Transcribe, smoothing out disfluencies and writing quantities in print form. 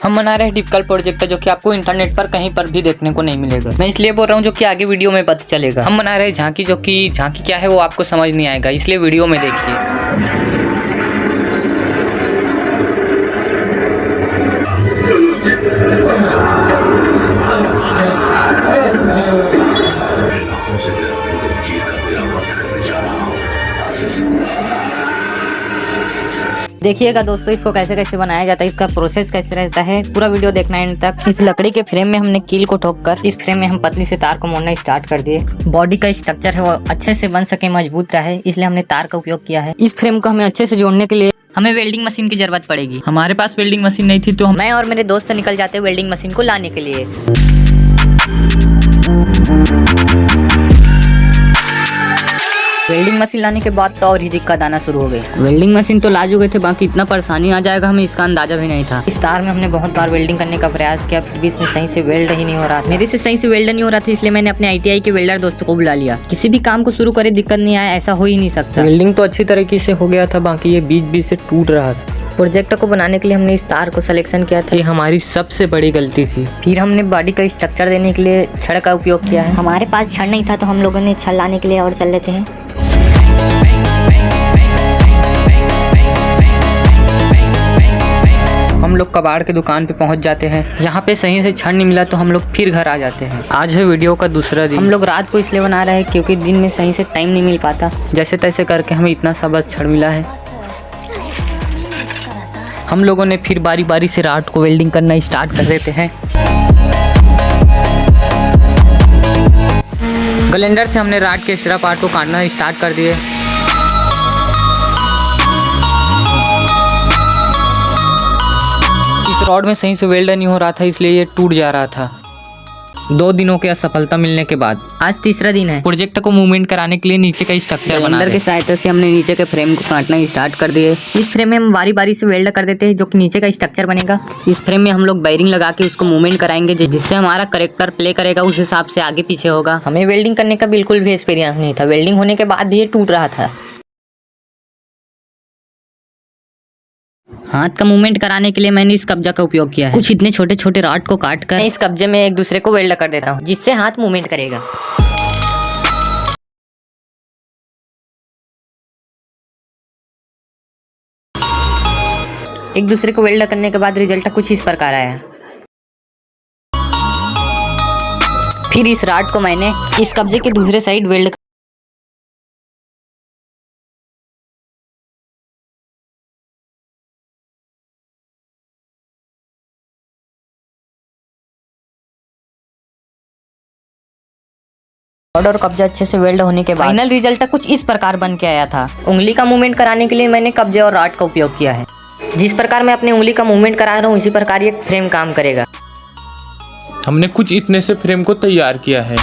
हम बना रहे हैं डिफिकल्ट प्रोजेक्ट जो कि आपको इंटरनेट पर कहीं पर भी देखने को नहीं मिलेगा। मैं इसलिए बोल रहा हूँ जो कि आगे वीडियो में पता चलेगा। हम बना रहे हैं झांकी, जो कि झांकी क्या है वो आपको समझ नहीं आएगा, इसलिए वीडियो में देखिए। देखिएगा दोस्तों इसको कैसे कैसे बनाया जाता है, इसका प्रोसेस कैसे रहता है, पूरा वीडियो देखना एंड तक। इस लकड़ी के फ्रेम में हमने कील को ठोक कर इस फ्रेम में हम पतली से तार को मोड़ना स्टार्ट कर दिए। बॉडी का स्ट्रक्चर है वो अच्छे से बन सके, मजबूत रहे, इसलिए हमने तार का उपयोग किया है। इस फ्रेम को हमें अच्छे से जोड़ने के लिए हमें वेल्डिंग मशीन की जरूरत पड़ेगी। हमारे पास वेल्डिंग मशीन नहीं थी तो मैं और मेरे दोस्त निकल जाते वेल्डिंग मशीन को लाने के लिए। वेल्डिंग मशीन लाने के बाद तो और ही दिक्कत आना शुरू हो गई। वेल्डिंग मशीन तो ला चुके थे, बाकी इतना परेशानी आ जाएगा हमें इसका अंदाजा भी नहीं था। इस तार में हमने बहुत बार वेल्डिंग करने का प्रयास किया, फिर भी इसमें सही से वेल्ड ही नहीं हो रहा था। मेरे से सही से वेल्ड नहीं हो रहा था, इसलिए मैंने अपने ITI के वेल्डर दोस्तों को बुला लिया। किसी भी काम को शुरू करे दिक्कत नहीं आया, ऐसा हो ही नहीं सकता। वेल्डिंग तो अच्छी तरीके से हो गया था, बाकी ये बीच बीच से टूट रहा था। प्रोजेक्ट को बनाने के लिए हमने इस तार को सिलेक्शन किया था, ये हमारी सबसे बड़ी गलती थी। फिर हमने बॉडी का स्ट्रक्चर देने के लिए छड़ का उपयोग किया है। हमारे पास छड़ नहीं था तो हम लोगों ने छड़ लाने के लिए और चल लेते हैं। हम लोग कबाड़ के दुकान पे पहुंच जाते हैं। यहाँ पे सही से छड़ नहीं मिला तो हम लोग फिर घर आ जाते हैं। आज है वीडियो का दूसरा दिन। हम लोग रात को इसलिए बना रहे हैं क्योंकि दिन में सही से टाइम नहीं मिल पाता। जैसे तैसे करके हमें इतना सा बस छड़ मिला है। हम लोगों ने फिर बारी बारी से रात को वेल्डिंग करना स्टार्ट कर देते हैं। ग्राइंडर से हमने राड के एक्स्ट्रा पार्ट को काटना स्टार्ट कर दिए। इस रॉड में सही से वेल्ड नहीं हो रहा था, इसलिए ये टूट जा रहा था। 2 दिनों के असफलता मिलने के बाद आज तीसरा दिन है। प्रोजेक्ट को मूवमेंट कराने के लिए नीचे का स्ट्रक्चर बना ग्राइंडर की सहायता से हमने नीचे के फ्रेम को काटना स्टार्ट कर दिए। इस फ्रेम में हम बारी बारी से वेल्ड कर देते हैं, जो कि नीचे का स्ट्रक्चर बनेगा। इस फ्रेम में हम लोग बेयरिंग लगा के उसको मूवमेंट कराएंगे, जिससे हमारा करेक्टर प्ले करेगा, उस हिसाब से आगे पीछे होगा। हमें वेल्डिंग करने का बिल्कुल भी एक्सपीरियंस नहीं था, वेल्डिंग होने के बाद भी ये टूट रहा था। हाथ का मूवमेंट कराने के लिए मैंने इस कब्जा का उपयोग किया है। कुछ इतने छोटे छोटे रॉड को काट कर इस कब्जे में एक दूसरे को वेल्ड कर देता हूँ, जिससे हाथ मूवमेंट करेगा। एक दूसरे को वेल्ड करने के बाद रिजल्ट कुछ इस प्रकार आया। फिर इस रॉड को मैंने इस कब्जे के दूसरे साइड वेल्ड और कब्जा अच्छे से वेल्ड होने के बाद फाइनल रिजल्ट कुछ इस प्रकार बन के आया था। उंगली का मूवमेंट कराने के लिए मैंने कब्जे और रॉड का उपयोग किया है। जिस प्रकार मैं अपनी उंगली का मूवमेंट करा रहा हूँ, इसी प्रकार ये फ्रेम काम करेगा। हमने कुछ इतने से फ्रेम को तैयार किया है।